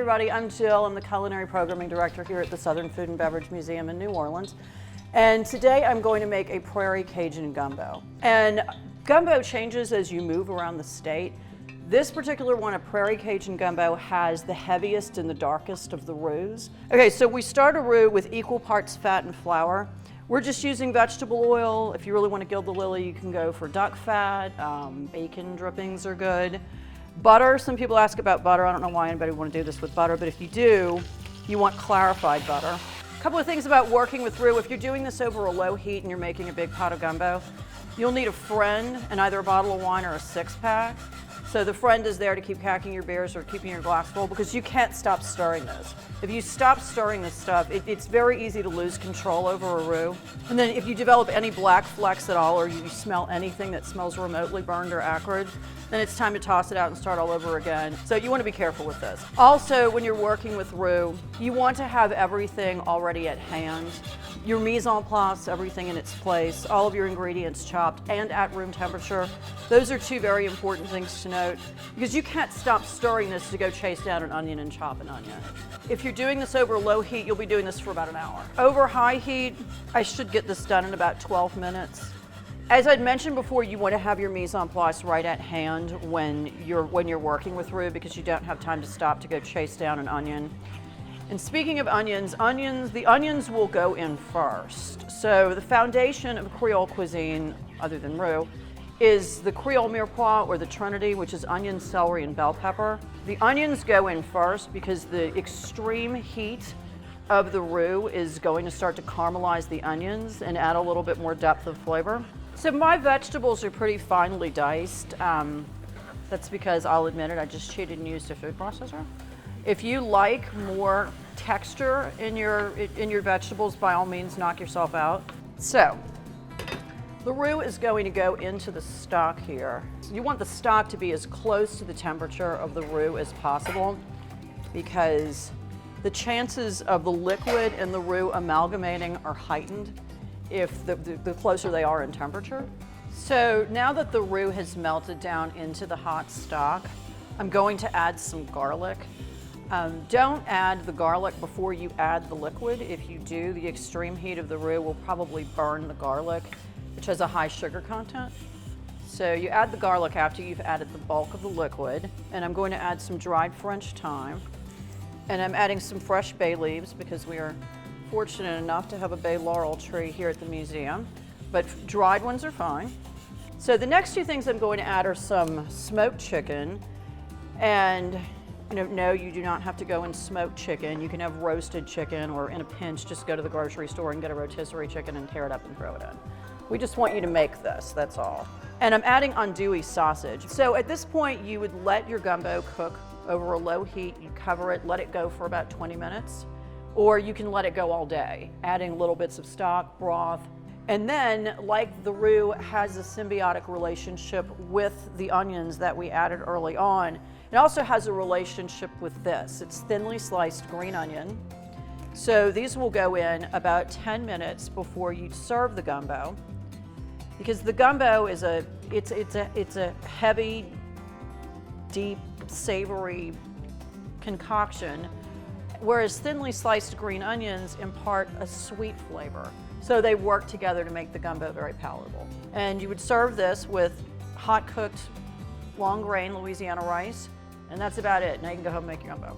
everybody, I'm Jill. I'm the Culinary Programming Director here at the Southern Food and Beverage Museum in New Orleans. And today I'm going to make a Prairie Cajun gumbo. And gumbo changes as you move around the state. This particular one, a Prairie Cajun gumbo, has the heaviest and the darkest of the roux. Okay, so we start a roux with equal parts fat and flour. We're just using vegetable oil. If you really want to gild the lily, you can go for duck fat. Bacon drippings are good. Butter, some people ask about butter. I don't know why anybody would want to do this with butter, but if you do, you want clarified butter. A couple of things about working with roux. If you're doing this over a low heat and you're making a big pot of gumbo, you'll need a friend and either a bottle of wine or a 6-pack. So the friend is there to keep packing your beers or keeping your glass full because you can't stop stirring this. If you stop stirring this stuff, it's very easy to lose control over a roux. And then if you develop any black flecks at all or you smell anything that smells remotely burned or acrid, then it's time to toss it out and start all over again. So you want to be careful with this. Also, when you're working with roux, you want to have everything already at hand. Your mise en place, everything in its place, all of your ingredients chopped and at room temperature. Those are two very important things to note because you can't stop stirring this to go chase down an onion and chop an onion. If you're doing this over low heat, you'll be doing this for about an hour. Over high heat, I should get this done in about 12 minutes. As I'd mentioned before, you want to have your mise en place right at hand when you're working with roux because you don't have time to stop to go chase down an onion. And speaking of onions, the onions will go in first. So the foundation of Creole cuisine, other than roux, is the Creole mirepoix or the Trinity, which is onion, celery, and bell pepper. The onions go in first because the extreme heat of the roux is going to start to caramelize the onions and add a little bit more depth of flavor. So my vegetables are pretty finely diced. That's because I'll admit it, I just cheated and used a food processor. If you like more texture in your vegetables, by all means, knock yourself out. So, the roux is going to go into the stock here. You want the stock to be as close to the temperature of the roux as possible because the chances of the liquid and the roux amalgamating are heightened if the closer they are in temperature. So now that the roux has melted down into the hot stock, I'm going to add some garlic. Don't add the garlic before you add the liquid. If you do, the extreme heat of the roux will probably burn the garlic, which has a high sugar content. So you add the garlic after you've added the bulk of the liquid, and I'm going to add some dried French thyme, and I'm adding some fresh bay leaves because we are fortunate enough to have a bay laurel tree here at the museum, but dried ones are fine. So the next two things I'm going to add are some smoked chicken, and no, you do not have to go and smoke chicken. You can have roasted chicken, or in a pinch, just go to the grocery store and get a rotisserie chicken and tear it up and throw it in. We just want you to make this, that's all. And I'm adding andouille sausage. So at this point, you would let your gumbo cook over a low heat. You cover it, let it go for about 20 minutes, or you can let it go all day, adding little bits of stock, broth. And then, like the roux has a symbiotic relationship with the onions that we added early on, it also has a relationship with this. It's thinly sliced green onion. So these will go in about 10 minutes before you serve the gumbo, because the gumbo is a heavy, deep, savory concoction, whereas thinly sliced green onions impart a sweet flavor. So they work together to make the gumbo very palatable. And you would serve this with hot cooked long grain Louisiana rice, and that's about it. Now you can go home and make your gumbo.